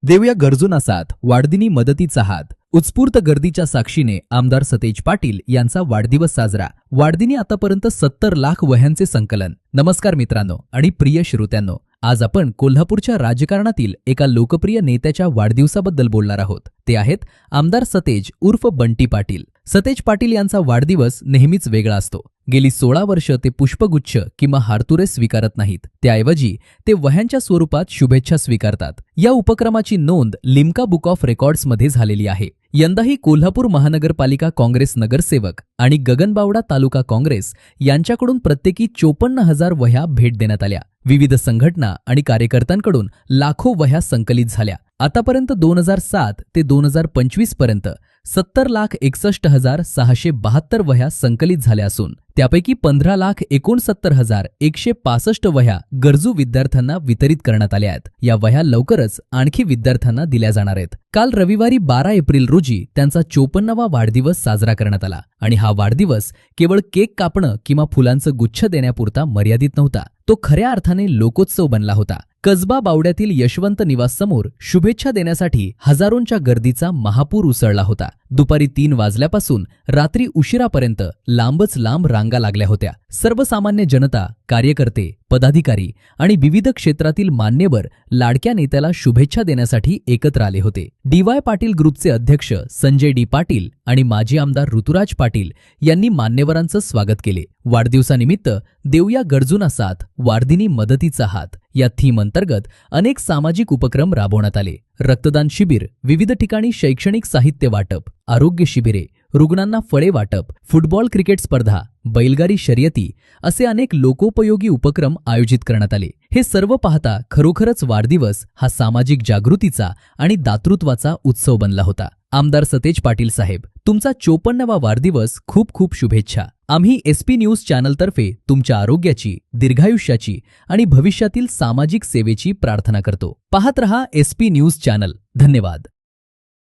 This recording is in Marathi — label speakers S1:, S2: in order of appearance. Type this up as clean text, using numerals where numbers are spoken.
S1: देऊया गरजूंना साथ, वाढदिनी मदतीचा हात. उत्स्फूर्त गर्दीच्या साक्षीने आमदार सतेज पाटील यांचा वाढदिवस साजरा. वाढदिनी आतापर्यंत 70 लाख वह्यांचे संकलन. नमस्कार मित्रांनो आणि प्रिय श्रोत्यांनो, आज आपण कोल्हापूरच्या राजकारणातील एका लोकप्रिय नेत्याच्या वाढदिवसाबद्दल बोलणार आहोत. ते आहेत आमदार सतेज उर्फ बंटी पाटील. सतेज पाटील यांचा वाढदिवस नेहमीच वेगळा असतो. गेली 16 वर्ष ते पुष्पगुच्छ किंवा हारतुरे स्वीकारत नाहीत. त्याऐवजी ते वह्यांच्या स्वरूपात शुभेच्छा स्वीकारतात. या उपक्रमाची नोंद लिम्का बुक ऑफ रेकॉर्ड्समध्ये झालेली आहे. यंदाही कोल्हापूर महानगरपालिका काँग्रेस नगरसेवक आणि गगनबावडा तालुका काँग्रेस यांच्याकडून प्रत्येकी 54,000 वह्या भेट देण्यात आल्या. विविध संघटना आणि कार्यकर्त्यांकडून लाखो वह्या संकलित झाल्या. आतापर्यंत 2007 ते 2025 पर्यंत 70,61,672 वह्या संकलित झाल्या असून त्यापैकी 15,69,165 वह्या गरजू विद्यार्थ्यांना वितरित करण्यात आल्या आहेत. या वह्या लवकरच आणखी विद्यार्थ्यांना दिल्या जाणार आहेत. काल रविवारी 12 एप्रिल रोजी त्यांचा 54वा वाढदिवस साजरा करण्यात आला आणि हा वाढदिवस केवळ केक कापणं किंवा फुलांचं गुच्छ देण्यापुरता मर्यादित नव्हता. तो खऱ्या अर्थाने लोकोत्सव बनला होता. कसबा बावड्यातील यशवंत निवास समोर शुभेच्छा देण्यासाठी हजारोंच्या गर्दीचा महापूर उसळला होता. दुपारी 3 वाजल्यापासून रात्री उशिरापर्यंत लांबच लांब रांगा लागल्या होत्या. सर्वसामान्य जनता, कार्यकर्ते, पदाधिकारी आणि विविध क्षेत्रातील मान्यवर लाडक्या नेत्याला शुभेच्छा देण्यासाठी एकत्र आले होते. डी.वाय. पाटील ग्रुपचे अध्यक्ष संजय डी. पाटील आणि माजी आमदार ऋतुराज पाटील यांनी मान्यवरांचं स्वागत केले. वाढदिवसानिमित्त देऊया गरजूंना साथ, वाढदिनी मदतीचा हात या थीम अंतर्गत अनेक सामाजिक उपक्रम राबवण्यात आले. रक्तदान शिबिर, विविध ठिकाणी शैक्षणिक साहित्य वाटप, आरोग्य शिबिरे, रुग्णांना फळे वाटप, फुटबॉल क्रिकेट स्पर्धा, बैलगाडी शर्यती असे अनेक लोकोपयोगी उपक्रम आयोजित करण्यात आले. हे सर्व पाहता खरोखरच वाढदिवस हा सामाजिक जागृतीचा आणि दातृत्वाचा उत्सव बनला होता. आमदार सतेज पाटील साहेब, तुमचा 54वा वाढदिवस खूप खूप शुभेच्छा. आम्ही SP न्यूज चॅनलतर्फे तुमच्या आरोग्याची, दीर्घायुष्याची आणि भविष्यातील सामाजिक सेवेची प्रार्थना करतो. पाहत रहा SP न्यूज चॅनल. धन्यवाद.